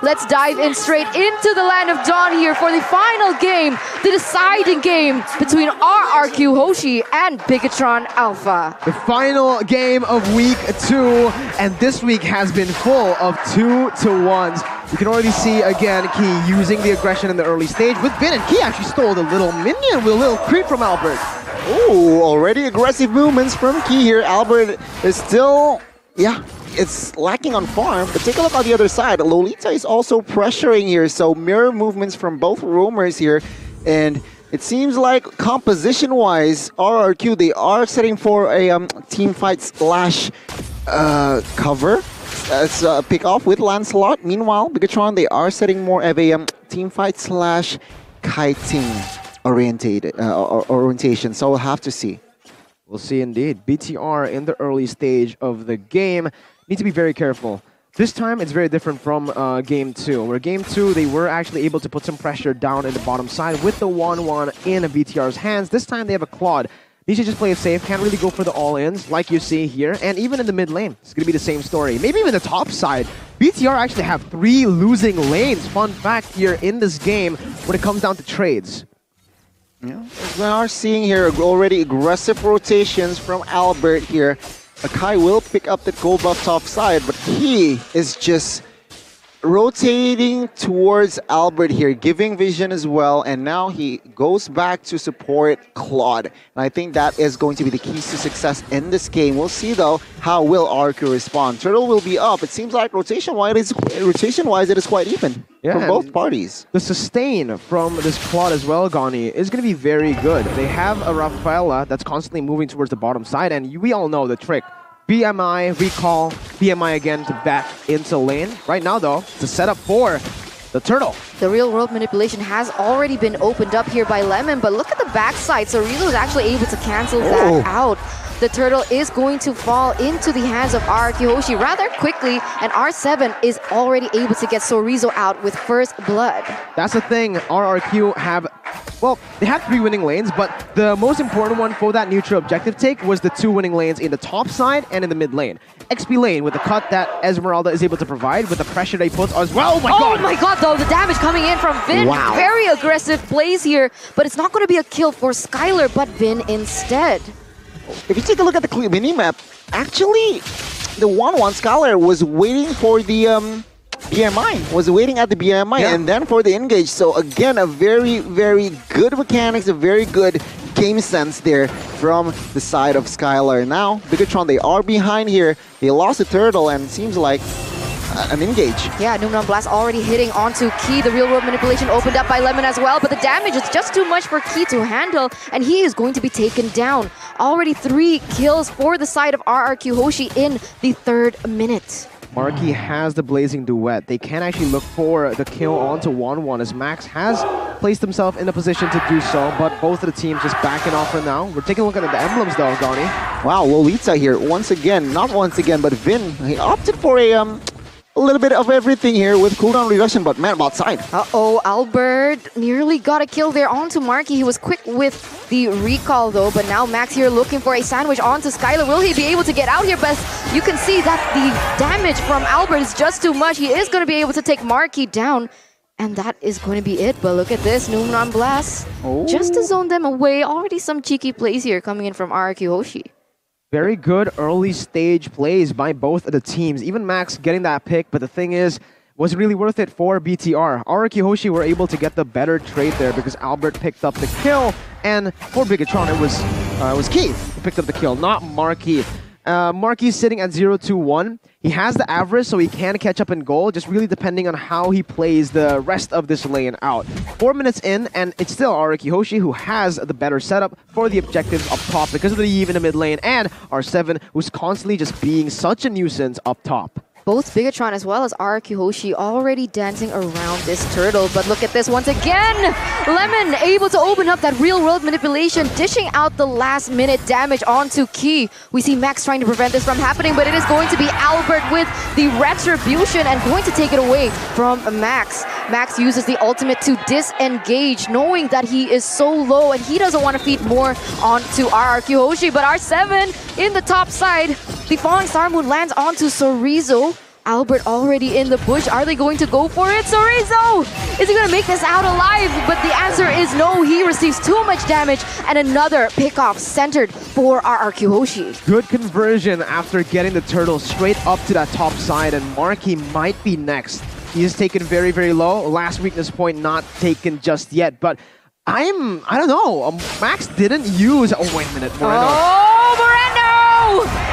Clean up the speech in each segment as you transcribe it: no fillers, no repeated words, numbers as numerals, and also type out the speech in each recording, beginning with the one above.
let's dive in straight into the Land of Dawn here for the final game, the deciding game between RRQ HOSHI and BIGETRON Alpha. The final game of week 2, and this week has been full of 2-1s. You can already see again Key using the aggression in the early stage with Vin, and Key actually stole the little minion with a little creep from Albert. Ooh, already aggressive movements from Key here. Albert is still, it's lacking on farm, but take a look on the other side. Lolita is also pressuring here, so mirror movements from both roamers here, and it seems like composition-wise, RRQ, they are setting for a team fight slash cover. Let's pick off with Lancelot. Meanwhile, BIGETRON, they are setting more of a team fight slash kiting orientation, so we'll have to see. We'll see indeed. BTR in the early stage of the game need to be very careful. This time it's very different from Game 2, where Game 2 they were actually able to put some pressure down in the bottom side with the 1-1 in BTR's hands. This time they have a Claude. Need to just play it safe, can't really go for the all-ins like you see here, and even in the mid lane, it's going to be the same story. Maybe even the top side. BTR actually have 3 losing lanes, fun fact here in this game when it comes down to trades. Yeah, we are seeing here already aggressive rotations from Albert here. Akai will pick up the gold buff top side, but he is just rotating towards Albert here, giving vision as well, and now he goes back to support Claude. And I think that is going to be the keys to success in this game. We'll see though, how will RRQ respond. Turtle will be up. It seems like rotation-wise it is quite even from both parties. The sustain from this Claude as well, Gani, is going to be very good. They have a Rafaela that's constantly moving towards the bottom side, and we all know the trick. BMI, recall, BMI again to back into lane. Right now, though, it's a setup for the Turtle. The real world manipulation has already been opened up here by Lemon, but look at the backside. So Rizzo is actually able to cancel that out. The Turtle is going to fall into the hands of RRQ HOSHI rather quickly, and R7 is already able to get Sorizo out with first blood. That's the thing, RRQ have, well, they have 3 winning lanes, but the most important one for that neutral objective take was the 2 winning lanes in the top side and in the mid lane. XP lane with the cut that Esmeralda is able to provide with the pressure they put as well. Oh my god, though, the damage coming in from Vin. Wow. Very aggressive plays here, but it's not going to be a kill for Skylar, but Vin instead. If you take a look at the minimap, actually, the 1-1 Skylar was waiting for the BMI, was waiting at the BMI and then for the engage. So again, a very, very good mechanics, a very good game sense there from the side of Skylar. Now, BIGETRON, they are behind here. They lost the Turtle and it seems like an engage. Yeah, Numnon Blast already hitting onto Key. The real world manipulation opened up by Lemon as well, but the damage is just too much for Key to handle, and he is going to be taken down. Already 3 kills for the side of RRQ HOSHI in the 3rd minute. Marky has the Blazing Duet. They can actually look for the kill onto 1-1 as Max has placed himself in a position to do so, but both of the teams just backing off for now. We're taking a look at the emblems though, Gani. Wow, Lolita here, once again, not once again, but Vin, he opted for a little bit of everything here with cooldown reduction, but man, outside. Uh-oh, Albert nearly got a kill there onto Marky. He was quick with the recall though, but now Max here looking for a sandwich onto Skylar. Will he be able to get out here? But you can see that the damage from Albert is just too much. He is going to be able to take Marky down, and that is going to be it. But look at this, Numnon Blast. Just to zone them away. Already some cheeky plays here coming in from RRQ HOSHI. Very good early stage plays by both of the teams. Even Max getting that pick, but the thing is, was it really worth it for BTR? RRQ HOSHI were able to get the better trade there because Albert picked up the kill, and for BIGETRON it was Keith who picked up the kill, not Marky. Marky's sitting at 0-2-1. He has the average, so he can catch up in goal, just really depending on how he plays the rest of this lane out. 4 minutes in, and it's still RRQ HOSHI who has the better setup for the objectives up top because of the Eve in the mid lane, and R7 who's constantly just being such a nuisance up top. Both BIGETRON as well as RRQ HOSHI already dancing around this Turtle. But look at this once again. Lemon able to open up that real world manipulation, dishing out the last minute damage onto Key. We see Max trying to prevent this from happening, but it is going to be Albert with the retribution and going to take it away from Max. Max uses the ultimate to disengage, knowing that he is so low and he doesn't want to feed more onto RRQ HOSHI. But R7 in the top side, the Falling Star Moon lands onto Sorizo. Albert already in the bush. Are they going to go for it? Sorizo! Is he going to make this out alive? But the answer is no. He receives too much damage and another pickoff centered for RRQ Hoshi. Good conversion after getting the turtle straight up to that top side, and Marky might be next. He is taken very, very low. Last weakness point not taken just yet, but I don't know. Max didn't use. Oh, wait a minute. Moreno. Oh, Moreno!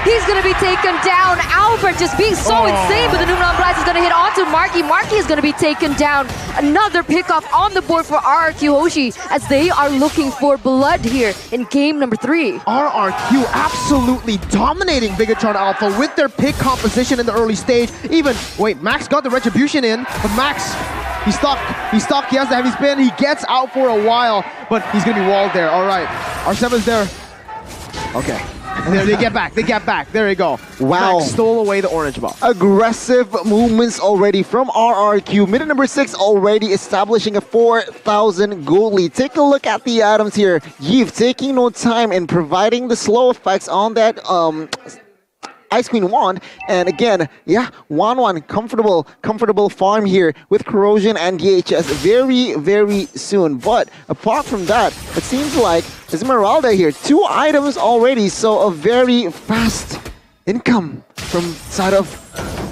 He's going to be taken down. Albert just being so insane, but the Numeron Blast is going to hit onto Marky. Marky is going to be taken down. Another pickoff on the board for RRQ Hoshi as they are looking for blood here in game number 3. RRQ absolutely dominating Bigetron Alpha with their pick composition in the early stage. Even, wait, Max got the retribution in, but Max, he's stuck. He's stuck. He has the heavy spin. He gets out for a while, but he's going to be walled there. All right. R7's there. Okay. And there they get back. They get back. There you go. Wow. Max stole away the orange ball. Aggressive movements already from RRQ. Minute number 6 already establishing a 4,000 gold lead. Take a look at the items here. Yves taking no time and providing the slow effects on that Ice Queen wand, and again, yeah, 1-1, comfortable farm here with Corrosion and DHS very, very soon. But apart from that, it seems like Esmeralda here, 2 items already, so a very fast income from side of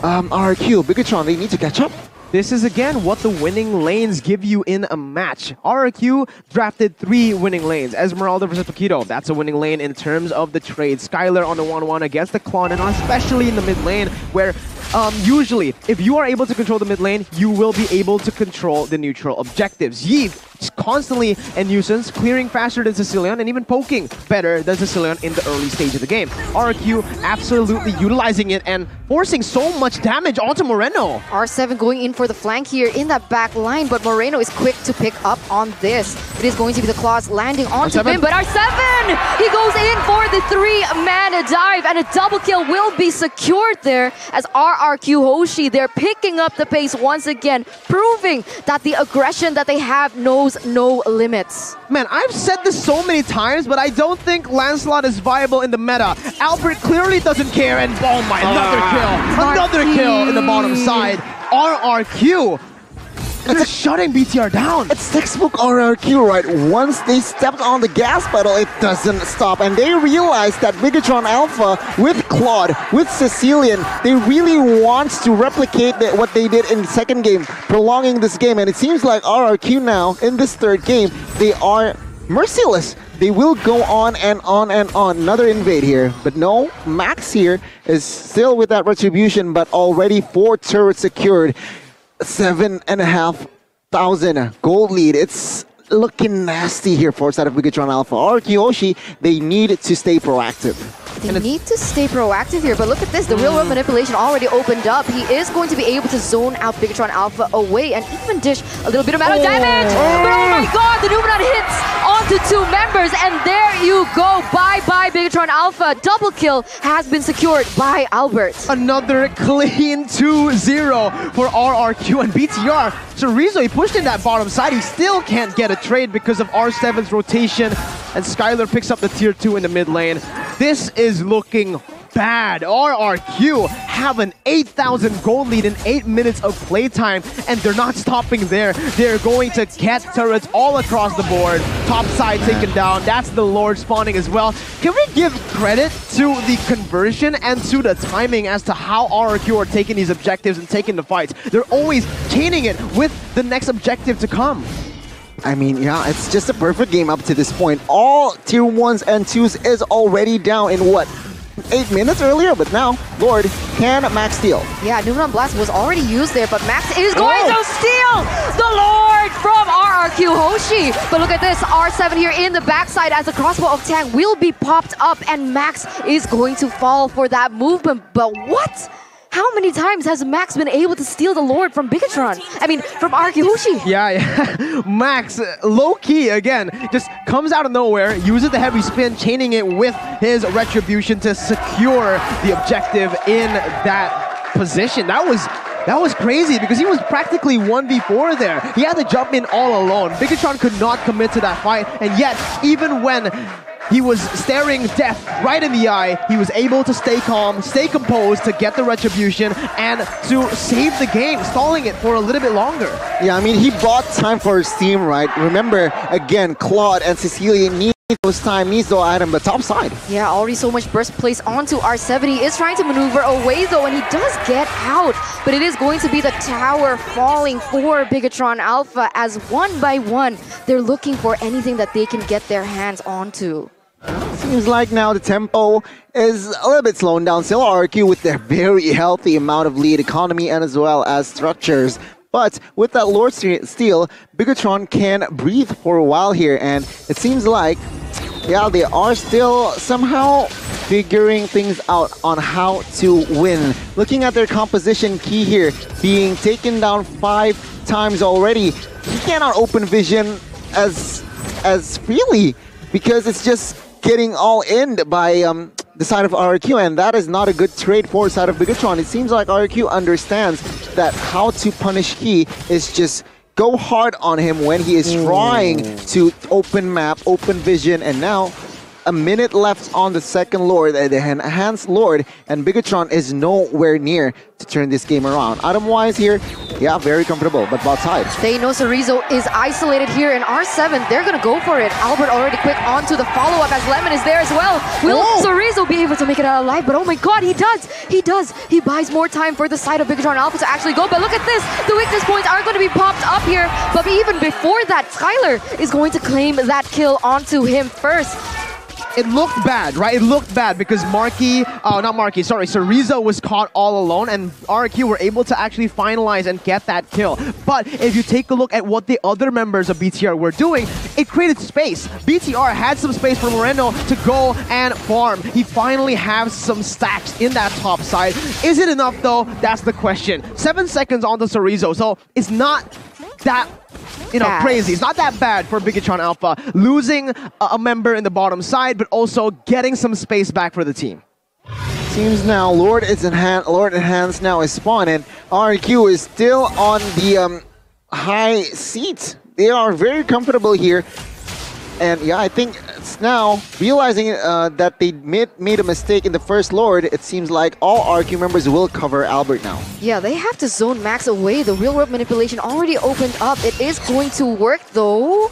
RRQ. Bigetron, they need to catch up. This is again what the winning lanes give you in a match. RRQ drafted 3 winning lanes. Esmeralda versus Paquito, that's a winning lane in terms of the trade. Skylar on the 1-1 against the Klon, and especially in the mid lane where usually if you are able to control the mid lane, you will be able to control the neutral objectives. Yves constantly a nuisance, clearing faster than Sicilian and even poking better than Sicilian in the early stage of the game. RRQ absolutely utilizing it and forcing so much damage onto Moreno. R7 going in for the flank here in that back line, but Moreno is quick to pick up on this. It is going to be the claws landing onto him, but R7! He goes in for the 3-man dive, and a double kill will be secured there as RRQ Hoshi, they're picking up the pace once again, proving that the aggression that they have knows no limits. Man, I've said this so many times, but I don't think Lancelot is viable in the meta. Albert clearly doesn't care, and oh my, another kill in the bottom side. RRQ, they're shutting BTR down. It's textbook RRQ, right? Once they stepped on the gas pedal, it doesn't stop. And they realized that Bigetron Alpha, with Claude, with Sicilian, they really want to replicate what they did in the second game, prolonging this game. And it seems like RRQ now, in this third game, they are merciless. They will go on and on and on. Another invade here. But no, Max here is still with that retribution, but already 4 turrets secured. 7,500 gold lead. It's looking nasty here for side of Bigetron Alpha. RRQ Hoshi, they need to stay proactive. They need to stay proactive here, but look at this. The real-world manipulation already opened up. He is going to be able to zone out Bigetron Alpha away and even dish a little bit of amount of damage. But oh my god, the Numeron hits onto 2 members, and there you go. Bye-bye, Bigetron Alpha. Double kill has been secured by Albert. Another clean 2-0 for RRQ and BTR. Chorizo, he pushed in that bottom side. He still can't get a trade because of R7's rotation, and Skylar picks up the tier 2 in the mid lane. This is looking bad. RRQ have an 8,000 gold lead in 8 minutes of playtime, and they're not stopping there. They're going to get turrets all across the board. Top side taken down. That's the Lord spawning as well. Can we give credit to the conversion and to the timing as to how RRQ are taking these objectives and taking the fights? They're always chaining it with the next objective to come. I mean, yeah, it's just a perfect game up to this point. All tier 1s and 2s is already down in what? 8 minutes earlier, but now, Lord, can Max steal? Yeah, Numeron Blast was already used there, but Max is going to steal the Lord from RRQ Hoshi. But look at this, R7 here in the backside as the crossbow of Tang will be popped up, and Max is going to fall for that movement. But what? How many times has Max been able to steal the Lord from Bigetron? I mean, from RRQ Hoshi. Yeah. Max, low-key, again, just comes out of nowhere, uses the heavy spin, chaining it with his retribution to secure the objective in that position. That was crazy because he was practically 1v4 there. He had to jump in all alone. Bigetron could not commit to that fight, and yet, even when He was staring death right in the eye. He was able to stay calm, stay composed to get the retribution and to save the game, stalling it for a little bit longer. Yeah, I mean, he bought time for his team, right? Remember, again, Claude and Cecilia need those time, needs those item, but top side. Yeah, already so much burst placed onto R7. He is trying to maneuver away though, and he does get out. But it is going to be the tower falling for Bigetron Alpha as one by one, they're looking for anything that they can get their hands onto. Seems like now the tempo is a little bit slowing down. Still RRQ with their very healthy amount of lead economy and as well as structures. But with that Lord Steel, Bigetron can breathe for a while here, and it seems like, yeah, they are still somehow figuring things out on how to win. Looking at their composition key here, being taken down 5 times already, he cannot open vision as freely because it's just getting all in by the side of RRQ, and that is not a good trade for the side of Bigetron. It seems like RRQ understands that how to punish Key is just go hard on him when he is trying to open map, open vision, and now a minute left on the second Lord, the enhanced Lord, and Bigetron is nowhere near to turn this game around. Item-wise here, yeah, very comfortable, but about side. They know Cerezo is isolated here in R7. They're going to go for it. Albert already quick onto the follow-up as Lemon is there as well. Will Cerezo be able to make it out alive? But oh my god, he does! He does! He buys more time for the side of Bigetron Alpha to actually go. But look at this! The weakness points are going to be popped up here. But even before that, Skylar is going to claim that kill onto him first. It looked bad, right? It looked bad because Cerezo was caught all alone and RRQ were able to actually finalize and get that kill. But if you take a look at what the other members of BTR were doing, it created space. BTR had some space for Moreno to go and farm. He finally has some stacks in that top side. Is it enough though? That's the question. 7 seconds on the Cerezo, so it's not that crazy. It's not that bad for Bigetron Alpha, losing a member in the bottom side, but also getting some space back for the team. Seems now Lord Enhanced now is spawned, and RRQ is still on the high seat. They are very comfortable here. And yeah, I think it's now realizing that they made a mistake in the first Lord. It seems like all RRQ members will cover Albert now. Yeah, they have to zone Max away. The real world manipulation already opened up. It is going to work though.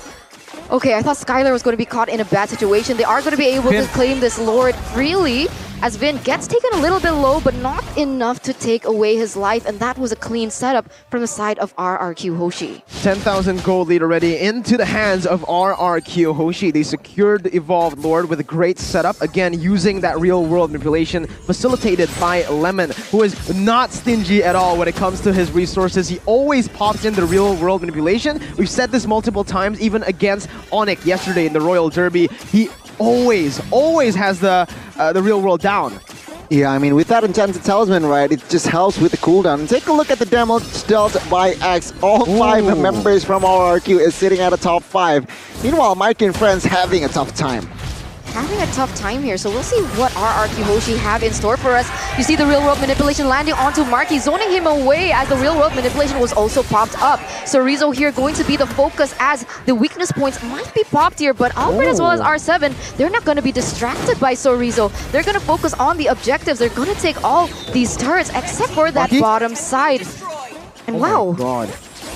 Okay, I thought Skylar was going to be caught in a bad situation. They are going to be able to claim this Lord freely, as Vin gets taken a little bit low, but not enough to take away his life, and that was a clean setup from the side of RRQ Hoshi. 10,000 gold lead already into the hands of RRQ Hoshi. They secured the Evolved Lord with a great setup, again using that real-world manipulation facilitated by Lemon, who is not stingy at all when it comes to his resources. He always pops in the real-world manipulation. We've said this multiple times, even against Onyx yesterday in the Royal Derby. He always has the real world down. Yeah, I mean, with that Enchanted Talisman, right, it just helps with the cooldown. Take a look at the damage dealt by X. All 5 members from RRQ is sitting at a top 5. Meanwhile, Mike and friends having a tough time. Having a tough time here, so we'll see what RRQ Hoshi have in store for us. You see the real world manipulation landing onto Marky, zoning him away as the real world manipulation was also popped up. Cerezo here going to be the focus as the weakness points might be popped here, but Albert as well as R7, they're not going to be distracted by Cerezo. They're going to focus on the objectives. They're going to take all these turrets except for that bottom side. And wow,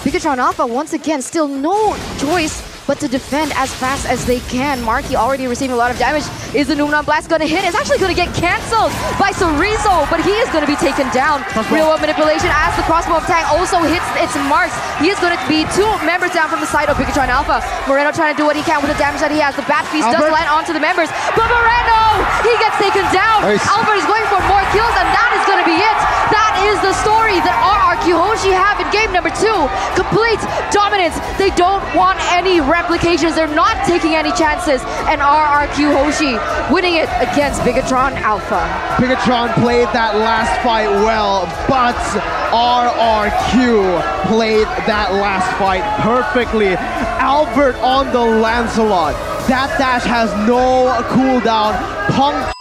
Bigetron Alpha once again still no choice but to defend as fast as they can. Marky already receiving a lot of damage. Is the Noomnon Blast going to hit? It's actually going to get cancelled by Cerezo, but he is going to be taken down. Real world manipulation as the crossbow attack also hits its marks. He is going to be 2 members down from the side of Bigetron Alpha. Moreno trying to do what he can with the damage that he has. The Bat Feast does land onto the members, but Moreno, he gets taken down. Albert is going for more kills, and that is going to be it. That is the story that RRQ Hoshi have in game number 2. Complete dominance. They don't want any replications. They're not taking any chances. And RRQ Hoshi winning it against Bigetron Alpha. Bigetron played that last fight well, but RRQ played that last fight perfectly. Albert on the Lancelot. That dash has no cooldown. Punk